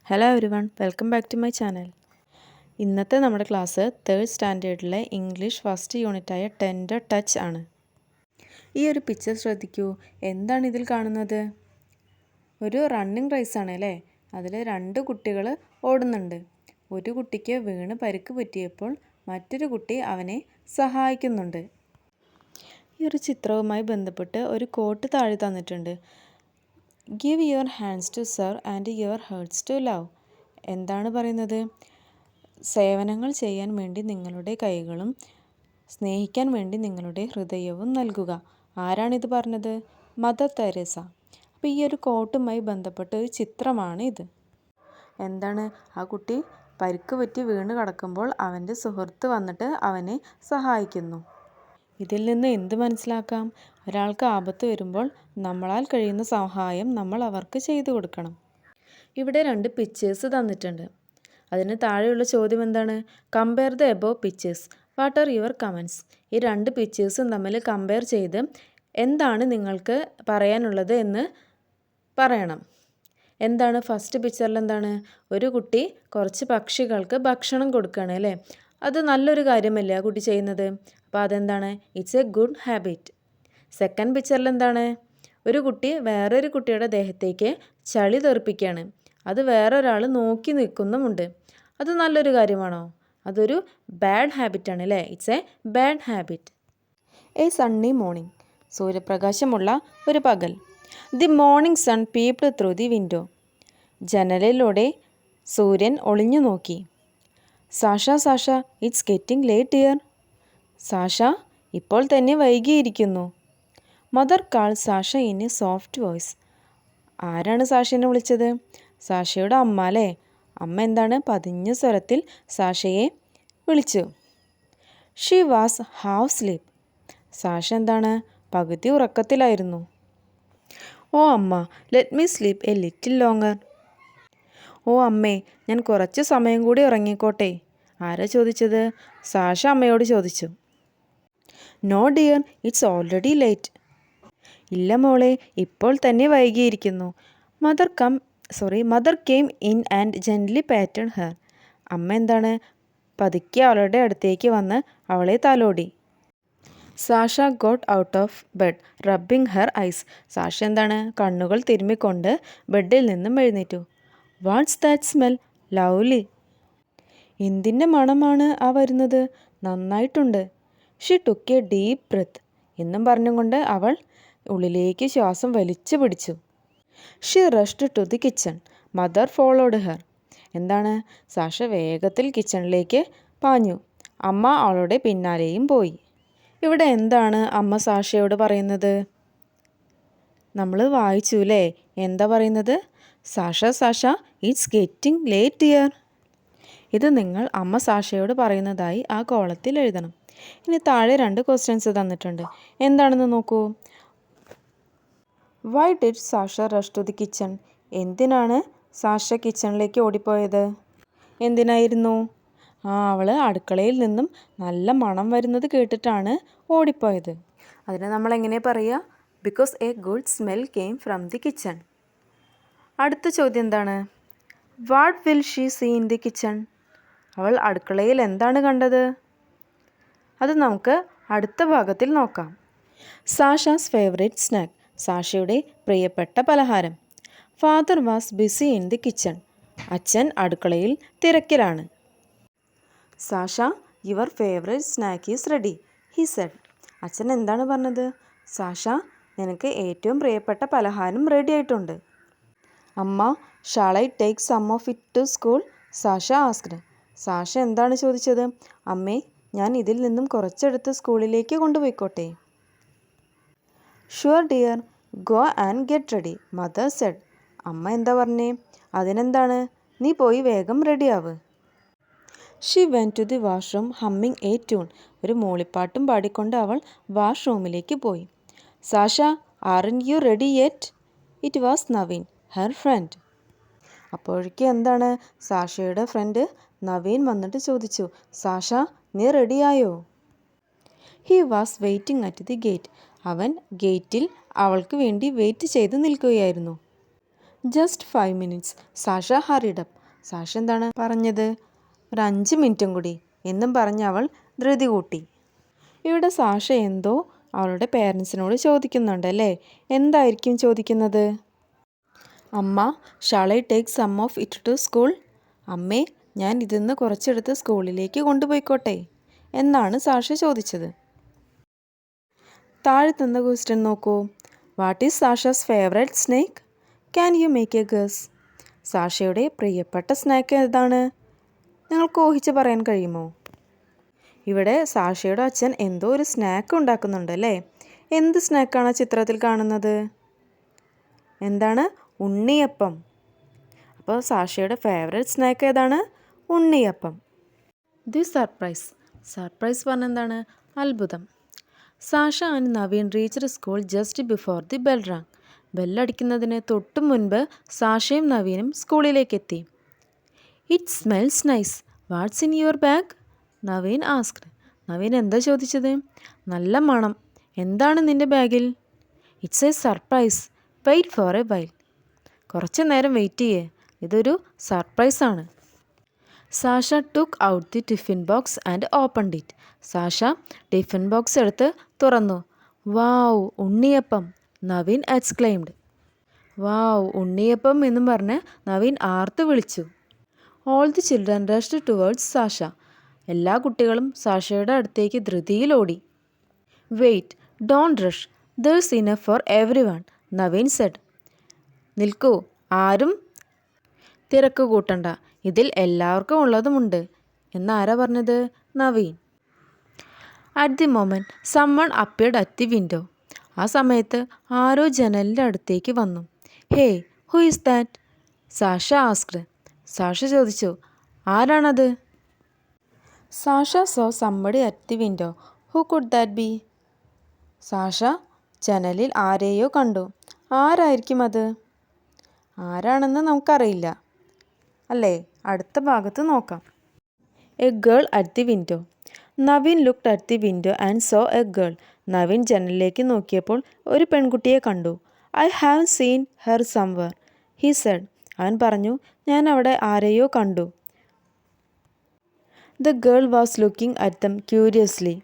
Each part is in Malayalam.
Hello everyone, welcome back to my channel. ഇന്നത്തെ നമ്മുടെ ക്ലാസ് 3rd സ്റ്റാൻഡേർഡിലെ ഇംഗ്ലീഷ് ഫസ്റ്റ് യൂണിറ്റായ ടെൻഡർ ടച്ച് ആണ്. ഈ ഒരു പിക്ചർ ശ്രദ്ധിക്കൂ. എന്താണ് ഇതിൽ കാണുന്നത്? ഒരു റണ്ണിങ് റേസ് ആണ് അല്ലേ? അതിൽ 2 കുട്ടികൾ ഓടുന്നുണ്ട്. ഒരു കുട്ടിക്ക് വീണ് പരിക്ക് പറ്റിയപ്പോൾ മറ്റൊരു കുട്ടി അവനെ സഹായിക്കുന്നുണ്ട്. ഈ ഒരു ചിത്രവുമായി ബന്ധപ്പെട്ട് ഒരു കോട്ട് താഴെ തന്നിട്ടുണ്ട്. Give your hands to serve and your hearts to love. എന്താണ് പറയുന്നത്? സേവനങ്ങൾ ചെയ്യാൻ വേണ്ടി നിങ്ങളുടെ കൈകളും സ്നേഹിക്കാൻ വേണ്ടി നിങ്ങളുടെ ഹൃദയവും നൽകുക. ആരാണിത് പറഞ്ഞത്? Mother Teresa. അപ്പോൾ ഈ ഒരു കോട്ടുമായി ബന്ധപ്പെട്ട ഒരു ചിത്രമാണ് ഇത്. എന്താണ്? ആ കുട്ടി പരിക്ക് പറ്റി വീണ് കിടക്കുമ്പോൾ അവൻ്റെ സുഹൃത്ത് വന്നിട്ട് അവനെ സഹായിക്കുന്നു. ഇതിൽ നിന്ന് എന്ത് മനസ്സിലാക്കാം? ഒരാൾക്ക് ആപത്ത് വരുമ്പോൾ നമ്മളാൽ കഴിയുന്ന സഹായം നമ്മൾ അവർക്ക് ചെയ്തു കൊടുക്കണം. ഇവിടെ 2 പിക്ചേഴ്സ് തന്നിട്ടുണ്ട്. അതിന് താഴെയുള്ള ചോദ്യം എന്താണ്? Compare the above pictures. What are your comments? ഈ 2 പിക്ചേഴ്സും തമ്മിൽ കമ്പയർ ചെയ്ത് എന്താണ് നിങ്ങൾക്ക് പറയാനുള്ളത് എന്ന് പറയണം. എന്താണ് ഫസ്റ്റ് പിക്ചറിൽ എന്താണ്? ഒരു കുട്ടി കുറച്ച് പക്ഷികൾക്ക് ഭക്ഷണം കൊടുക്കുകയാണ് അല്ലേ? അത് നല്ലൊരു കാര്യമല്ലേ ആ കുട്ടി ചെയ്യുന്നത്? അപ്പോൾ അതെന്താണ്? It's A good habit. Second പിക്ചറിൽ എന്താണ്? ഒരു കുട്ടി വേറൊരു കുട്ടിയുടെ ദേഹത്തേക്ക് ചളി തെറിപ്പിക്കുകയാണ്. അത് വേറൊരാൾ നോക്കി നിൽക്കുന്നുമുണ്ട്. അത് നല്ലൊരു കാര്യമാണോ? അതൊരു ബാഡ് ഹാബിറ്റാണ് അല്ലേ? It's a bad habit. A sunny morning. സൂര്യപ്രകാശമുള്ള ഒരു പകൽ. The morning sun peeped through the window. ജനലിലൂടെ സൂര്യൻ ഒളിഞ്ഞു നോക്കി. Sasha it's getting late dear. Sasha, ഇപ്പോൾ തന്നെ വൈകിയിരിക്കുന്നു. Mother call Sasha in a soft voice. ആരാണ് സാഷയെ വിളിച്ചത്? സാഷയുടെ അമ്മ അല്ലേ? അമ്മ എന്താണ് പതിഞ്ഞ സ്വരത്തിൽ സാഷയെ വിളിച്ചു. She was half sleep. Sasha എന്താണ് പകുതി ഉറക്കത്തിലായിരുന്നു. ഓ അമ്മ, let me sleep a little longer. ഓ അമ്മേ, ഞാൻ കുറച്ച് സമയം കൂടി ഉറങ്ങിക്കോട്ടെ. ആരാ ചോദിച്ചത്? സാഷ അമ്മയോട് ചോദിച്ചു. No dear, it's already late. ഇല്ല മോളെ, ഇപ്പോൾ തന്നെ വൈകിയിരിക്കുന്നു. Mother came in and gently patted her. അമ്മ എന്താണ് പതുക്കെ അവളുടെ അടുത്തേക്ക് വന്ന് അവളെ തലോടി. Sasha got out of bed rubbing her eyes. Sasha എന്താണ് കണ്ണുകൾ തിരുമ്മിക്കൊണ്ട് ബെഡിൽ നിന്നും എഴുന്നേറ്റു. What's that smell? ലവ്ലി. എന്തിൻ്റെ മണമാണ് ആ വരുന്നത്? നന്നായിട്ടുണ്ട്. She took a deep breath. എന്നും പറഞ്ഞുകൊണ്ട് അവൾ ഉള്ളിലേക്ക് ശ്വാസം വലിച്ചു പിടിച്ചു. She rushed to the kitchen. Mother followed her. എന്താണ്? സാഷ വേഗത്തിൽ കിച്ചണിലേക്ക് പാഞ്ഞു. അമ്മ അവളുടെ പിന്നാലെയും പോയി. ഇവിടെ എന്താണ് അമ്മ സാഷയോട് പറയുന്നത്? നമ്മൾ വായിച്ചു അല്ലേ? എന്താ പറയുന്നത്? Sasha it's getting late dear. ഇത് നിങ്ങൾ അമ്മ സാഷയോട് പറയുന്നതായി ആ കോളത്തിൽ എഴുതണം. ഇനി താഴെ 2 ക്വസ്റ്റ്യൻസ് തന്നിട്ടുണ്ട്. എന്താണെന്ന് നോക്കൂ. Why did Sasha rush to the kitchen? എന്തിനാണ് സാഷ കിച്ചണിലേക്ക് ഓടിപ്പോയത്? എന്തിനായിരുന്നു? അവൾ അടുക്കളയിൽ നിന്നും നല്ല മണം വരുന്നത് കേട്ടിട്ടാണ് ഓടിപ്പോയത്. അതിന് നമ്മൾ എങ്ങനെ പറയുക? Because a good smell came from the kitchen. അടുത്ത ചോദ്യം എന്താണ്? What will she see in the kitchen? അവൾ അടുക്കളയിൽ എന്താണ് കണ്ടത്? അത് നമുക്ക് അടുത്ത ഭാഗത്തിൽ നോക്കാം. സാഷാസ് ഫേവറേറ്റ് സ്നാക്ക്. സാഷയുടെ പ്രിയപ്പെട്ട പലഹാരം. Father was busy in the kitchen. അച്ഛൻ അടുക്കളയിൽ തിരക്കിലാണ്. Sasha, your favourite snack is ready, he said. അച്ഛൻ എന്താണ് പറഞ്ഞത്? സാഷ, നിനക്ക് ഏറ്റവും പ്രിയപ്പെട്ട പലഹാരം റെഡി ആയിട്ടുണ്ട്. അമ്മ, shall I take some of it to school? Sasha asked. Sasha എന്താണ് ചോദിച്ചത്? അമ്മേ, ഞാൻ ഇതിൽ നിന്നും കുറച്ചെടുത്ത് സ്കൂളിലേക്ക് കൊണ്ടുപോയിക്കോട്ടെ? Sure dear, go and get ready, mother said. അമ്മ എന്താ പറഞ്ഞേ? അതിനെന്താണ്, നീ പോയി വേഗം റെഡിയാവ്. She went to the washroom humming a tune. ഒരു മൂളിപ്പാട്ടും പാടിക്കൊണ്ട് അവൾ വാഷ്റൂമിലേക്ക് പോയി. Sasha, aren't you ready yet? It was Naveen, her friend. അപ്പോഴേക്കും എന്താണ് സാഷയുടെ ഫ്രണ്ട് നവീൻ വന്നിട്ട് ചോദിച്ചു. സാഷ, നീ റെഡിയായോ? He was waiting at the gate. അവൻ ഗേറ്റിൽ അവൾക്ക് വേണ്ടി വെയിറ്റ് ചെയ്ത് നിൽക്കുകയായിരുന്നു. Just 5 minutes. Sasha hurried up. Sasha എന്താണ് പറഞ്ഞത്? ഒരു 5 മിനിറ്റും കൂടി എന്നും പറഞ്ഞ് അവൾ ധൃതി കൂട്ടി. ഇവിടെ സാഷ എന്തോ അവളുടെ പേരൻസിനോട് ചോദിക്കുന്നുണ്ട് അല്ലേ? എന്തായിരിക്കും ചോദിക്കുന്നത്? അമ്മ, shall I take some of it to school? അമ്മേ, ഞാൻ ഇതിന്ന് കുറച്ചെടുത്ത് സ്കൂളിലേക്ക് കൊണ്ടുപോയിക്കോട്ടെ എന്നാണ് സാഷ ചോദിച്ചത്. താഴെ തന്ന ക്വസ്റ്റ്യൻ നോക്കൂ. What is Sasha's favourite snack? Can you make a guess? സാഷയുടെ പ്രിയപ്പെട്ട സ്നാക്ക് ഏതാണ്? നിങ്ങൾക്ക് ഊഹിച്ച് പറയാൻ കഴിയുമോ? ഇവിടെ സാഷയുടെ അച്ഛൻ എന്തോ ഒരു സ്നാക്ക് ഉണ്ടാക്കുന്നുണ്ട് അല്ലേ? എന്ത് സ്നാക്കാണ് ചിത്രത്തിൽ കാണുന്നത്? എന്താണ്? ഉണ്ണിയപ്പം. അപ്പോൾ സാഷയുടെ ഫേവറേറ്റ് സ്നാക്ക് ഏതാണ്? ഉണ്ണിയപ്പം. The surprise. സർപ്രൈസ് പറഞ്ഞ എന്താണ്? അത്ഭുതം. Sasha and Naveen reached school just before the bell rang. ബെല്ലടിക്കുന്നതിന് തൊട്ടു മുൻപ് സാഷയും നവീനും സ്കൂളിലേക്ക് എത്തി. It smells nice. What's in your bag? Naveen asked. Naveen എന്താ ചോദിച്ചത്? നല്ല മണം. എന്താണ് നിൻ്റെ ബാഗിൽ? It's a surprise. Wait for a while. കുറച്ച് നേരം വെയിറ്റ് ചെയ്യേ, ഇതൊരു സർപ്രൈസാണ്. Sasha took out the tiffin box and opened it. Sasha tiffin box എടുത്ത് തുറന്നു. വാവ്, ഉണ്ണിയപ്പം! നവീൻ എക്സ്ക്ലെയിംഡ്. വാവ്, ഉണ്ണിയപ്പം എന്നും പറഞ്ഞ് നവീൻ ആർത്ത് വിളിച്ചു. All the children rushed towards Sasha. എല്ലാ കുട്ടികളും സാഷയുടെ അടുത്തേക്ക് ധൃതിയിൽ ഓടി. Wait, don't rush, there's enough for every one, Naveen said. നിൽക്കൂ, ആരും തിരക്ക് കൂട്ടണ്ട, ഇതിൽ എല്ലാവർക്കും ഉള്ളതുമുണ്ട് എന്നാരാ പറഞ്ഞത്? Naveen. At the moment someone appeared at the window. ആ സമയത്ത് ആരോ ജനലിൻ്റെ അടുത്തേക്ക് വന്നു. Hey, who is that? Sasha asked. Sasha ചോദിച്ചു, ആരാണത്? Sasha saw somebody at the window. Who could that be? Sasha ജനലിൽ ആരെയോ കണ്ടു. ആരായിരിക്കും അത്? ആരാണെന്ന് നമുക്കറിയില്ല അല്ലേ? അടുത്ത ഭാഗത്ത് നോക്കാം. A girl at the window. Naveen looked at the window and saw a girl. Naveen ജനലിലേക്ക് നോക്കിയപ്പോൾ ഒരു പെൺകുട്ടിയെ കണ്ടു. I have seen her somewhere, he said. അവൻ പറഞ്ഞു, ഞാൻ അവിടെ ആരെയോ കണ്ടു. The girl was looking at them curiously.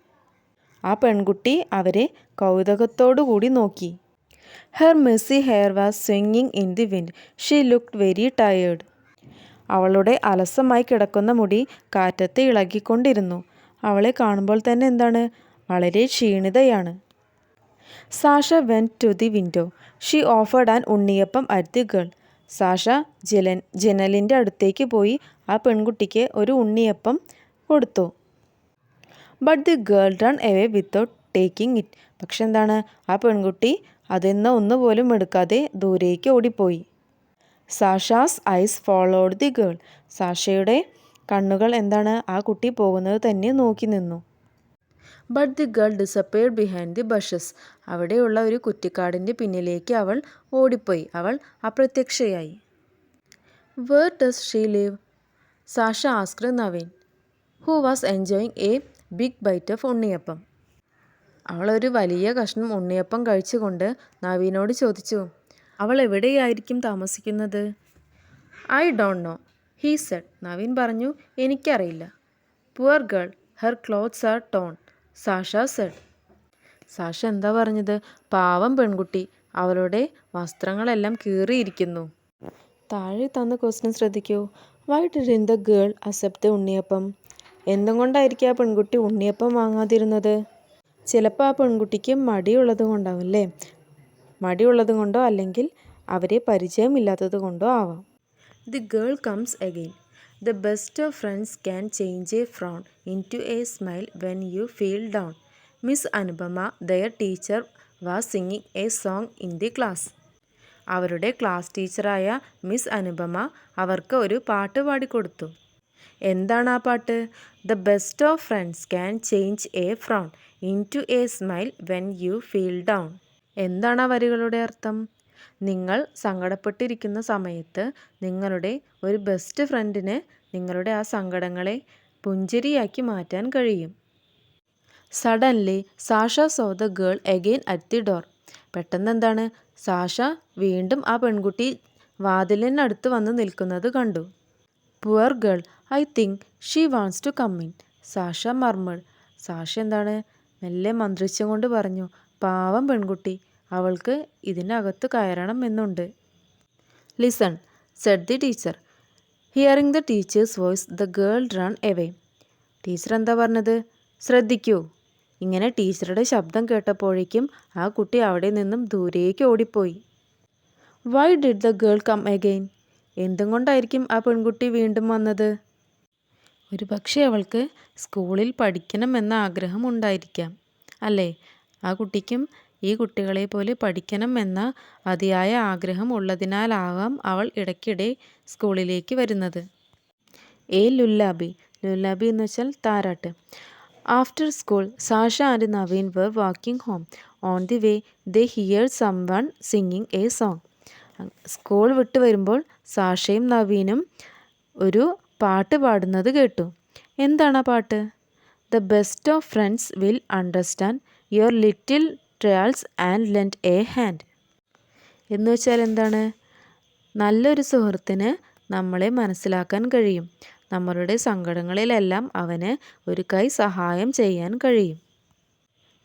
ആ പെൺകുട്ടി അവരെ കൗതുകത്തോടു കൂടി നോക്കി. ഹെർ മെസ്സി ഹെയർ വാസ് സ്വിങ്ങിങ് in the wind. She looked very tired. അവളുടെ അലസമായി കിടക്കുന്ന മുടി കാറ്റത്ത് ഇളകിക്കൊണ്ടിരുന്നു. അവളെ കാണുമ്പോൾ തന്നെ എന്താണ്? വളരെ ക്ഷീണിതയാണ്. Sasha went to the window. She offered an unniyappam at the girl. Sasha ജനലിൻ്റെ അടുത്തേക്ക് പോയി ആ പെൺകുട്ടിക്ക് ഒരു ഉണ്ണിയപ്പം കൊടുത്തു. But the girl run away without taking it. പക്ഷെ എന്താണ്? ആ പെൺകുട്ടി അതിന്ന് ഒന്നുപോലും എടുക്കാതെ ദൂരേക്ക് ഓടിപ്പോയി. Sasha's eyes followed the girl. സാഷയുടെ കണ്ണുകൾ എന്താണ്? ആ കുട്ടി പോകുന്നത് തന്നെ നോക്കി നിന്നു. But the girl disappeared behind the bushes. അവിടെയുള്ള ഒരു കുറ്റിക്കാടിൻ്റെ പിന്നിലേക്ക് അവൾ ഓടിപ്പോയി. അവൾ അപ്രത്യക്ഷയായി. Where does she live? Sasha asked Naveen, who was enjoying a big bite of unniyappam. അവൾ ഒരു വലിയ കഷ്ണം ഉണ്ണിയപ്പം കഴിച്ചുകൊണ്ട് നവീനോട് ചോദിച്ചു, അവൾ എവിടെയായിരിക്കും താമസിക്കുന്നത്? I don't know, he said. Naveen പറഞ്ഞു, എനിക്കറിയില്ല. Poor girl, her clothes are torn, Sasha said. Sasha എന്താ പറഞ്ഞത്? പാവം പെൺകുട്ടി, അവളുടെ വസ്ത്രങ്ങളെല്ലാം കീറിയിരിക്കുന്നു. താഴെ തന്ന ക്വസ്റ്റ്യൻ ശ്രദ്ധിക്കൂ. Why didn't the girl accept the unniyappam? എന്തുകൊണ്ടായിരിക്കും ആ പെൺകുട്ടി ഉണ്ണിയപ്പം വാങ്ങാതിരുന്നത്? ചിലപ്പോൾ ആ പെൺകുട്ടിക്ക് മടിയുള്ളത് കൊണ്ടാവും അല്ലേ? മടിയുള്ളത് കൊണ്ടോ അല്ലെങ്കിൽ അവരെ പരിചയമില്ലാത്തത് കൊണ്ടോ ആവാം. The girl comes again. The best of friends can change a frown into a smile when you feel down. Miss Anupama, their teacher, was singing a song in the class. അവരുടെ ക്ലാസ് ടീച്ചറായ മിസ് അനുപമ അവർക്ക് ഒരു പാട്ട് പാടിക്കൊടുത്തു. എന്താണ് ആ പാട്ട്? The best of friends can change a frown into a smile when you feel down. എന്താണ് ആ വരികളുടെ അർത്ഥം? നിങ്ങൾ സങ്കടപ്പെട്ടിരിക്കുന്ന സമയത്ത് നിങ്ങളുടെ ഒരു ബെസ്റ്റ് ഫ്രണ്ടിന് നിങ്ങളുടെ ആ സങ്കടങ്ങളെ പുഞ്ചിരിയാക്കി മാറ്റാൻ കഴിയും. Suddenly Sasha so the girl again at the door. പെട്ടെന്ന് എന്താണ്? സാഷ വീണ്ടും ആ പെൺകുട്ടി വാതിലിനടുത്ത് വന്ന് നിൽക്കുന്നത് കണ്ടു. Poor girl, I think she wants to come in, Sasha murmured. Sasha എന്താണ് മെല്ലെ മന്ത്രിച്ചും കൊണ്ട് പറഞ്ഞു, പാവം പെൺകുട്ടി, അവൾക്ക് ഇതിനകത്ത് കയറണം എന്നുണ്ട്. Listen, Z the teacher. Hearing the teachers voice the girl run away. Teacher എന്താ പറഞ്ഞത്? ശ്രദ്ധിക്കൂ. ഇങ്ങനെ ടീച്ചറുടെ ശബ്ദം കേട്ടപ്പോഴേക്കും ആ കുട്ടി അവിടെ നിന്നും ദൂരേക്ക് ഓടിപ്പോയി. Why did the girl come again? എന്തും കൊണ്ടായിരിക്കും ആ പെൺകുട്ടി വീണ്ടും വന്നത്? ഒരു പക്ഷേ അവൾക്ക് സ്കൂളിൽ പഠിക്കണമെന്ന ആഗ്രഹം ഉണ്ടായിരിക്കാം, അല്ലേ? ആ കുട്ടിക്കും ഈ കുട്ടികളെ പോലെ പഠിക്കണം എന്ന അതിയായ ആഗ്രഹം ഉള്ളതിനാലാവാം അവൾ ഇടയ്ക്കിടെ സ്കൂളിലേക്ക് വരുന്നത്. എ ലുല്ലാബി. ലുല്ലാബി എന്ന് വെച്ചാൽ താരാട്ട്. After school Sasha and Naveen were walking home. On the way they heard someone singing a song. School വിട്ട് വരുമ്പോൾ സാഷയും നവീനും ഒരു പാട്ട് പാടുന്നത് കേട്ടു. എന്താണ് ആ പാട്ട്? The best of friends will understand your little trials and lent A hand. എന്ന് വെച്ചാൽ എന്താണ്? നല്ലൊരു സുഹൃത്തിന് നമ്മളെ മനസ്സിലാക്കാൻ കഴിയും. നമ്മളുടെ സങ്കടങ്ങളിലെല്ലാം അവന് ഒരു കൈ സഹായം ചെയ്യാൻ കഴിയും.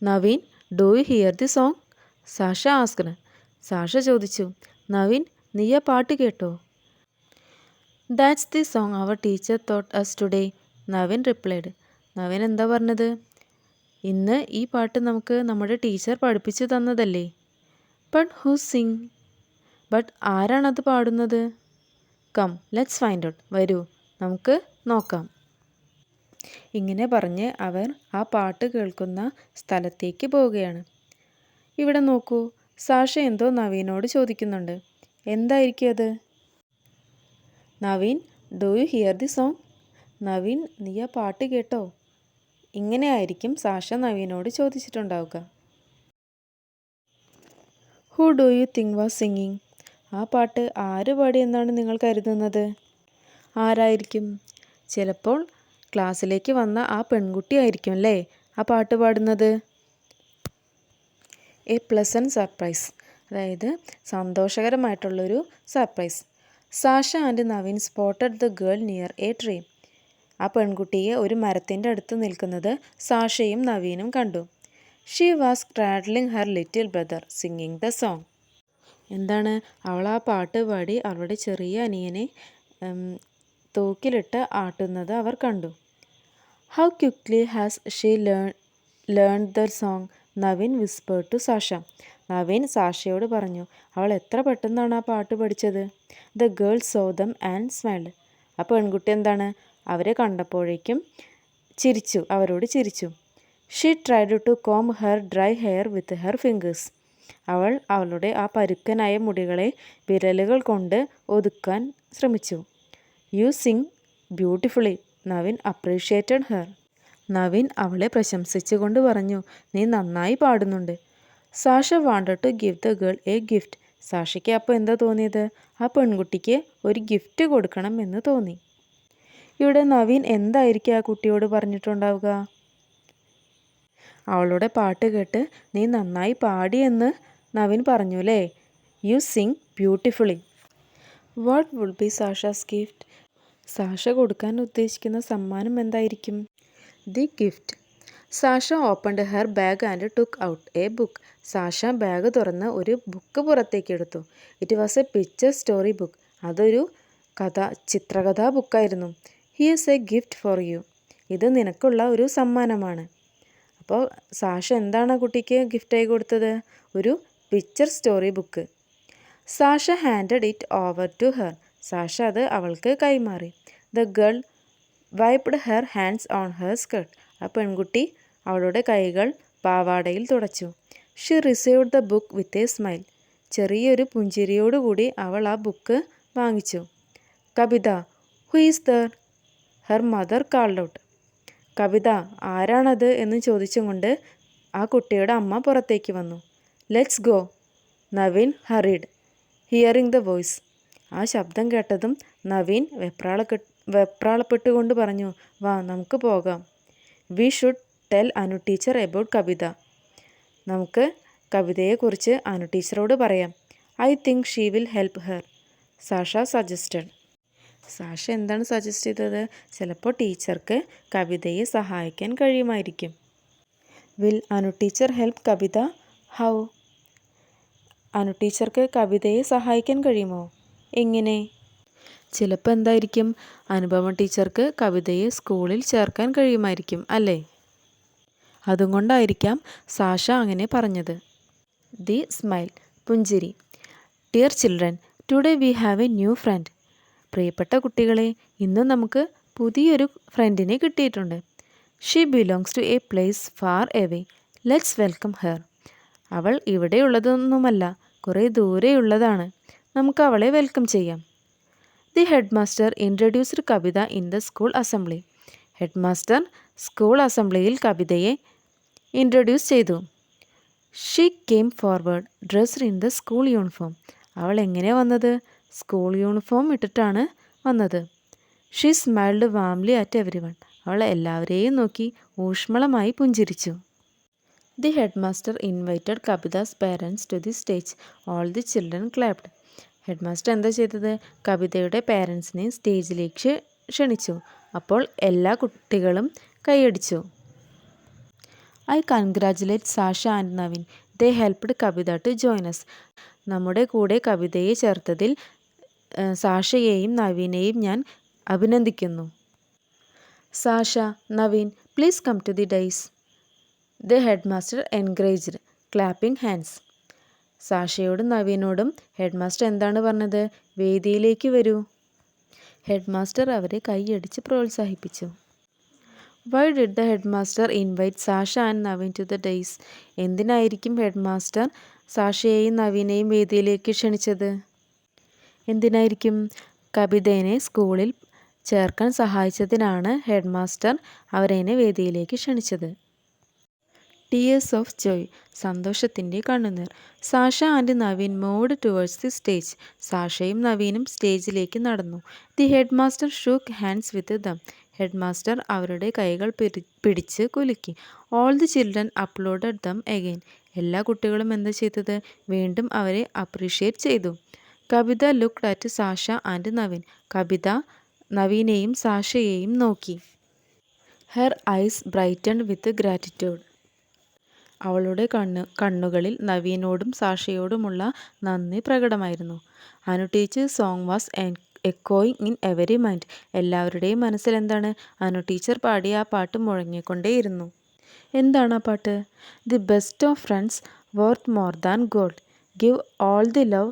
Naveen, do you hear the song? Sasha asked. Sasha ചോദിച്ചു, നവീൻ, നീ ആ പാട്ട് കേട്ടോ? That's the song our teacher taught us today, Naveen replied. Naveen എന്താ പറഞ്ഞത്? ഇന്ന് ഈ പാട്ട് നമുക്ക് നമ്മുടെ ടീച്ചർ പഠിപ്പിച്ചു തന്നതല്ലേ. But who sing? ബട്ട് ആരാണത് പാടുന്നത്? Come let's find out. വരൂ, നമുക്ക് നോക്കാം. ഇങ്ങനെ പറഞ്ഞ് അവർ ആ പാട്ട് കേൾക്കുന്ന സ്ഥലത്തേക്ക് പോവുകയാണ്. ഇവിടെ നോക്കൂ, സാഷ എന്തോ നവീനോട് ചോദിക്കുന്നുണ്ട്. എന്തായിരിക്കും അത്? Naveen, do you hear the song? Naveen, നീ ആ പാട്ട് കേട്ടോ? ഇങ്ങനെയായിരിക്കും സാഷ നവീനോട് ചോദിച്ചിട്ടുണ്ടാവുക. Who do you think was singing? ആ പാട്ട് ആര് പാടിയെന്നാണ് നിങ്ങൾ കരുതുന്നത്? ആരായിരിക്കും? ചിലപ്പോൾ ക്ലാസ്സിലേക്ക് വന്ന ആ പെൺകുട്ടി ആയിരിക്കും അല്ലേ ആ പാട്ട് പാടുന്നത്. എ പ്ലസൻറ്റ് സർപ്രൈസ്, അതായത് സന്തോഷകരമായിട്ടുള്ളൊരു surprise. Sasha and Naveen spotted the girl near a tree. ആ പെൺകുട്ടിയെ ഒരു മരത്തിൻ്റെ അടുത്ത് നിൽക്കുന്നത് സാഷയും നവീനും കണ്ടു. She was cradling her little brother singing the song. എന്താണ്? അവൾ ആ പാട്ട് പാടി അവളുടെ ചെറിയ അനിയനെ തൂക്കിലിട്ട് ആട്ടുന്നത് അവർ കണ്ടു. How quickly has she learned the song, Naveen whispered to Sasha. Naveen സാഷയോട് പറഞ്ഞു, അവൾ എത്ര പെട്ടെന്നാണ് ആ പാട്ട് പഠിച്ചത്. The girl saw them and smiled. ആ പെൺകുട്ടി എന്താണ് അവരെ കണ്ടപ്പോഴേക്കും ചിരിച്ചു, അവരോട് ചിരിച്ചു. She tried to comb her dry hair with her fingers. അവൾ അവളുടെ ആ പരുക്കനായ മുടികളെ വിരലുകൾ കൊണ്ട് ഒതുക്കാൻ ശ്രമിച്ചു. You sing beautifully, Naveen appreciated her. Naveen അവളെ പ്രശംസിച്ചുകൊണ്ട് പറഞ്ഞു, നീ നന്നായി പാടുന്നുണ്ട്. Sasha wanted to give the girl a gift. സാഷയ്ക്ക് അപ്പോൾ എന്താ തോന്നിയത്? ആ പെൺകുട്ടിക്ക് ഒരു ഗിഫ്റ്റ് കൊടുക്കണം എന്ന് തോന്നി. ഇവിടെ നവീൻ എന്തായിരിക്കും ആ കുട്ടിയോട് പറഞ്ഞിട്ടുണ്ടാവുക? അവളുടെ പാട്ട് കേട്ട് നീ നന്നായി പാടിയെന്ന് നവീൻ പറഞ്ഞു അല്ലേ. You sing beautifully. What would be Sasha's gift? Sasha കൊടുക്കാൻ ഉദ്ദേശിക്കുന്ന സമ്മാനം എന്തായിരിക്കും? The gift. Sasha opened her bag and took out a book. Sasha bag തുറന്ന് ഒരു ബുക്ക് പുറത്തേക്ക് എടുത്തു. It was a picture story book. അതൊരു ചിത്രകഥാ ബുക്കായിരുന്നു. Here's a gift for you. ഇത് നിനക്കുള്ള ഒരു സമ്മാനമാണ്. അപ്പോൾ സാഷ എന്താണ് ആ കുട്ടിക്ക് ഗിഫ്റ്റായി കൊടുത്തത്? ഒരു picture story book. Sasha handed it over to her. Sasha അത് അവൾക്ക് കൈമാറി. The girl wiped her hands on her skirt. ആ പെൺകുട്ടി അവളുടെ കൈകൾ പാവാടയിൽ തുടച്ചു. She received the book with a smile. ചെറിയൊരു പുഞ്ചിരിയോടുകൂടി അവൾ ആ ബുക്ക് വാങ്ങിച്ചു. Kavitha, who is there? Her mother called out. Kavitha, ആരാണത് എന്ന് ചോദിച്ചും കൊണ്ട് ആ കുട്ടിയുടെ അമ്മ പുറത്തേക്ക് വന്നു. Let's go, Naveen hurried, hearing the voice. ആ ശബ്ദം കേട്ടതും നവീൻ വെപ്രാളപ്പെട്ടുകൊണ്ട് പറഞ്ഞു, വാ നമുക്ക് പോകാം. We should tell Anu teacher about Kavitha. നമുക്ക് കവിതയെക്കുറിച്ച് അനു ടീച്ചറോട് പറയാം. I think she will help her, Sasha suggested. Sasha എന്താണ് സജസ്റ്റ് ചെയ്തത്? ചിലപ്പോൾ ടീച്ചർക്ക് കവിതയെ സഹായിക്കാൻ കഴിയുമായിരിക്കും. Will Anu teacher help Kavitha? How? Anu ടീച്ചർക്ക് കവിതയെ സഹായിക്കാൻ കഴിയുമോ? എങ്ങനെ? ചിലപ്പോൾ എന്തായിരിക്കും, അനുപമ ടീച്ചർക്ക് കവിതയെ സ്കൂളിൽ ചേർക്കാൻ കഴിയുമായിരിക്കും അല്ലേ? അതുകൊണ്ടായിരിക്കാം സാഷ അങ്ങനെ പറഞ്ഞത്. ദി സ്മൈൽ പുഞ്ചിരി. Dear children, today we have a new friend. പ്രിയപ്പെട്ട കുട്ടികളെ, ഇന്ന് നമുക്ക് പുതിയൊരു ഫ്രണ്ടിനെ കിട്ടിയിട്ടുണ്ട്. She belongs to a place far away. Let's welcome her. അവൾ ഇവിടെയുള്ളതൊന്നുമല്ല, കുറേ ദൂരെയുള്ളതാണ്. നമുക്ക് അവളെ വെൽക്കം ചെയ്യാം. The head master introduced Kavitha in the school assembly. Headmaster school അസംബ്ലിയിൽ കവിതയെ ഇൻട്രൊഡ്യൂസ് ചെയ്തു. She came forward dressed in the school uniform. അവൾ എങ്ങനെ വന്നത്? സ്കൂൾ യൂണിഫോം ഇട്ടിട്ടാണ് വന്നത്. She smiled warmly at every one. അവൾ എല്ലാവരെയും നോക്കി ഊഷ്മളമായി പുഞ്ചിരിച്ചു. The head master invited Kavitha's parents to the stage. All the children clapped. Head master എന്താ ചെയ്തത്? കവിതയുടെ പേരൻസിനെ സ്റ്റേജിലേക്ക് ക്ഷണിച്ചു. അപ്പോൾ എല്ലാ കുട്ടികളും കൈയടിച്ചു. I congratulate Sasha and Naveen. They helped Kavitha to join us. നമ്മുടെ കൂടെ കവിതയെ ചേർത്തതിൽ സാഷയെയും നവീനെയും ഞാൻ അഭിനന്ദിക്കുന്നു. Sasha, Naveen, please come to the dais. The head master encouraged, clapping hands. സാഷയോടും നവീനോടും headmaster എന്താണ് പറഞ്ഞത്? വേദിയിലേക്ക് വരൂ. ഹെഡ് മാസ്റ്റർ അവരെ കൈയടിച്ച് പ്രോത്സാഹിപ്പിച്ചു. Why did the head master invite Sasha and Naveen to the dais? എന്തിനായിരിക്കും ഹെഡ് മാസ്റ്റർ സാഷയെയും നവീനെയും വേദിയിലേക്ക് ക്ഷണിച്ചത്? എന്തിനായിരിക്കും? കവിതയെ സ്കൂളിൽ ചേർക്കാൻ സഹായിച്ചതിനാണ് ഹെഡ് മാസ്റ്റർ അവരെ വേദിയിലേക്ക് ക്ഷണിച്ചത്. ടീയേഴ്സ് ഓഫ് ജോയ്, സന്തോഷത്തിൻ്റെ കണ്ണുനീർ. Sasha and Naveen moved towards the stage. സാഷയും നവീനും സ്റ്റേജിലേക്ക് നടന്നു. The head master shook hands with them. Head master അവരുടെ കൈകൾ പിടിച്ച് കുലുക്കി. All the children applauded them again. എല്ലാ കുട്ടികളും എന്താ ചെയ്തത്? വീണ്ടും അവരെ അപ്രീഷിയേറ്റ് ചെയ്തു. Kavitha looked at Sasha and Naveen. Kavitha നവീനെയും സാഷയെയും നോക്കി. Her eyes brightened with gratitude. അവളുടെ കണ്ണുകളിൽ നവീനോടും സാഷയോടുമുള്ള നന്ദി പ്രകടമായിരുന്നു. അനു ടീച്ചർ സോങ് വാസ് എക്കോയിങ് ഇൻ എവരി മൈൻഡ്. എല്ലാവരുടെയും മനസ്സിൽ എന്താണ്? അനു ടീച്ചർ പാടിയ ആ പാട്ട് മുഴങ്ങിക്കൊണ്ടേയിരുന്നു. എന്താണ് ആ പാട്ട്? The best of friends worth more than gold. Give all the love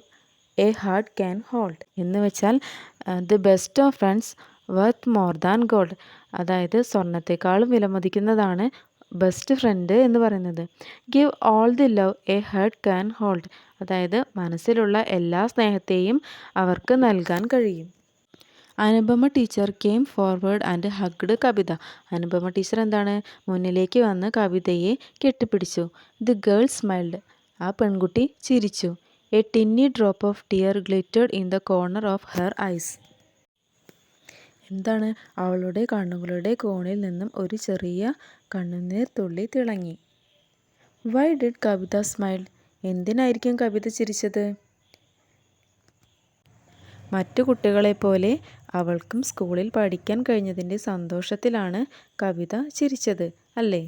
A heart can hold. എന്ന് വെച്ചാൽ the best of friends worth more than gold. അതായത് സ്വർണത്തെക്കാളും വിലമതിക്കുന്നതാണ് ബെസ്റ്റ് ഫ്രണ്ട് എന്ന് പറയുന്നത്. Give all the love A heart can hold. അതായത് മനസ്സിലുള്ള എല്ലാ സ്നേഹത്തെയും അവർക്ക് നൽകാൻ കഴിയും. Anupama teacher came forward and hugged Kavitha. Anupama teacher എന്താണ്? മുന്നിലേക്ക് വന്ന് കവിതയെ കെട്ടിപ്പിടിച്ചു. The girl smiled. ആ പെൺകുട്ടി ചിരിച്ചു. A tiny drop of tear glittered in the corner of her eyes. എന്താണ്? അവളുടെ കണ്ണുകളുടെ കോണിൽ നിന്നും ഒരു ചെറിയ കണ്ണുനീർ തുള്ളി തിളങ്ങി. Why did Kavitha smile? എന്തിനായിരിക്കും കവിത ചിരിച്ചത്? മറ്റു കുട്ടികളെപ്പോലെ അവൾക്കും സ്കൂളിൽ പഠിക്കാൻ കഴിഞ്ഞതിൻ്റെ സന്തോഷത്തിലാണ് കവിത ചിരിച്ചത് അല്ലേ?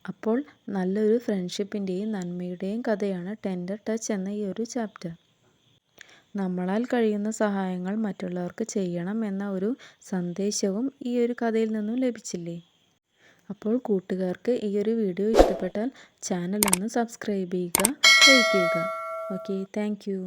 അപ്പോൾ നല്ലൊരു ഫ്രണ്ട്ഷിപ്പിൻ്റെയും നന്മയുടെയും കഥയാണ് ടെൻഡർ ടച്ച് എന്ന ഈ ഒരു ചാപ്റ്റർ. നമ്മളാൽ കഴിയുന്ന സഹായങ്ങൾ മറ്റുള്ളവർക്ക് ചെയ്യണം എന്ന ഒരു സന്ദേശവും ഈ ഒരു കഥയിൽ നിന്നും ലഭിച്ചില്ലേ? അപ്പോൾ കൂട്ടുകാർക്ക് ഈ ഒരു വീഡിയോ ഇഷ്ടപ്പെട്ടാൽ ചാനൽ ഒന്ന് സബ്സ്ക്രൈബ് ചെയ്യുക, ലൈക്ക് ചെയ്യുക. Okay, thank you.